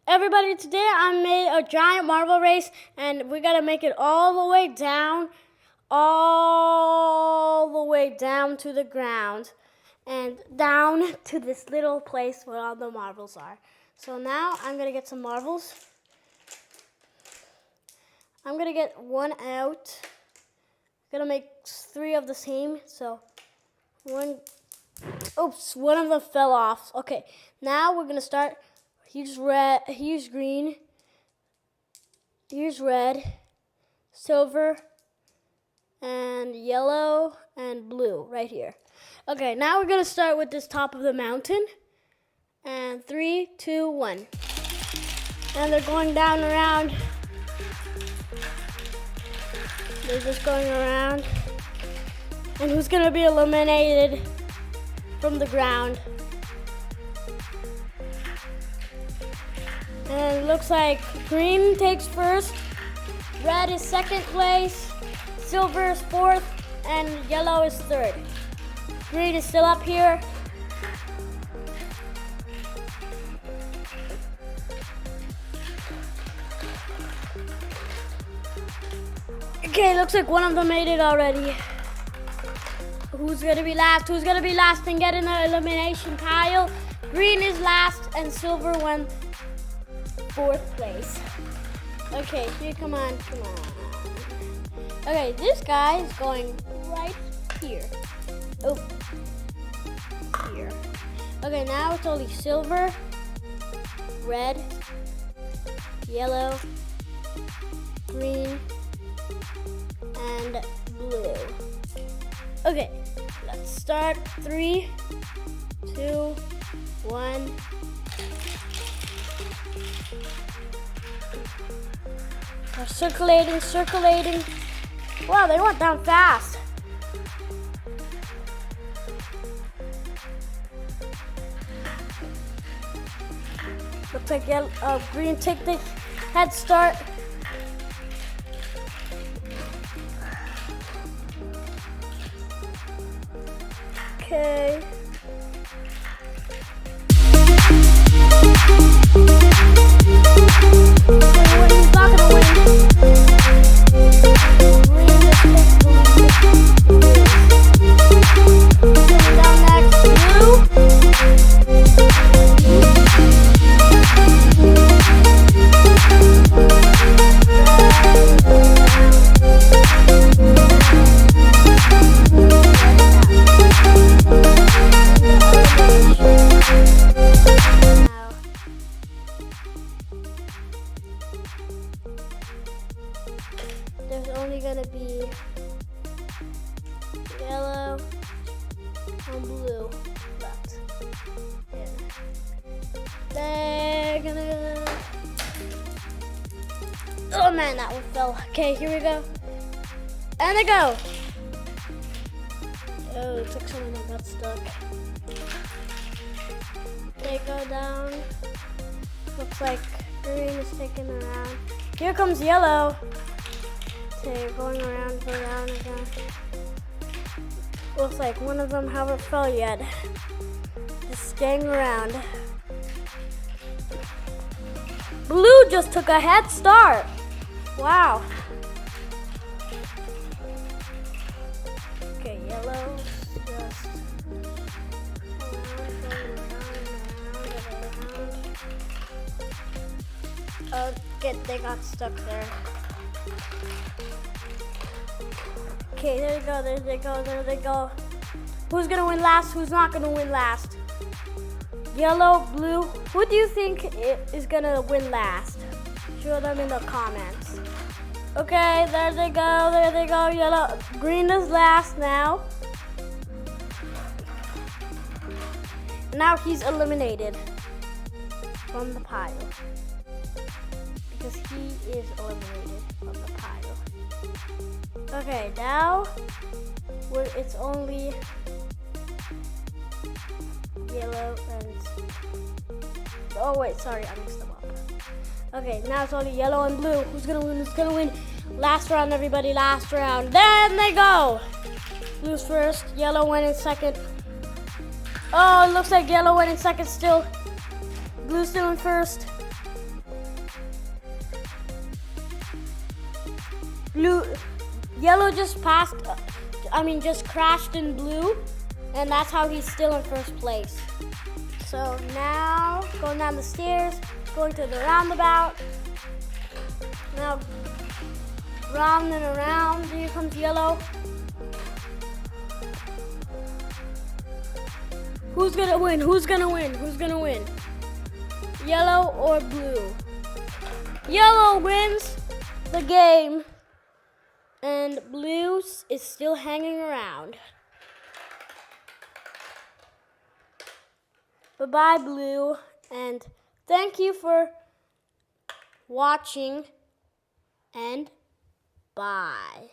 Everybody, today I made a giant marble race, and we gotta make it all the way down to the ground, and down to this little place where all the marbles are. So now I'm gonna get some marbles. I'm gonna get one out. I'm gonna make 3 of the same, so one of them fell off. Okay, now we're gonna start. Here's red, here's green, here's red, silver, and yellow, and blue right here. Okay, now we're gonna start with this top of the mountain. And 3, 2, 1. And they're going down around. They're just going around. And who's gonna be eliminated from the ground? And it looks like green takes first, red is second place, silver is 4th, and yellow is 3rd. Green is still up here. Okay, looks like one of them made it already. Who's gonna be last? Who's gonna be last and get in the elimination pile? Green is last and silver won 4th place. Okay, here, come on. Okay, this guy is going right here. Oh, here. Okay, now it's only silver, red, yellow, green, and blue. Okay, let's start. 3, 2, 1. They're circulating. Wow, they went down fast. Looks like green take the head start. Okay. He's not gonna win. Green just takes the lead. Coming down next, blue. There's only gonna be yellow and blue left. And they're gonna. Oh man, that one fell. Okay, here we go. And they go. Oh, it took someone that got stuck. They go down. Looks like green is taking around. Here comes yellow. Okay, going around again. Looks like one of them haven't fell yet. Just staying around. Blue just took a head start. Wow. Okay, yellow just around. They got stuck there. Okay, there they go. Who's gonna win last? Who's not gonna win last? Yellow, blue. Who do you think is gonna win last? Show them in the comments. Okay, there they go. Yellow, green is last now. Now he's eliminated from the pile. Because he is eliminated from the pile. Okay, now it's only yellow and... Oh wait, sorry, I mixed them up. Okay, now it's only yellow and blue. Who's gonna win? Last round, everybody, last round. Then they go! Blue's first, yellow went in second. Oh, it looks like yellow went in second still. Blue's still in first. Yellow just just crashed in blue, and that's how he's still in first place. So now, going down the stairs, going to the roundabout. Now, round and around, here comes yellow. Who's gonna win? Who's gonna win? Who's gonna win? Yellow or blue? Yellow wins the game, and blue is still hanging around. Bye-bye, blue, and thank you for watching, and bye.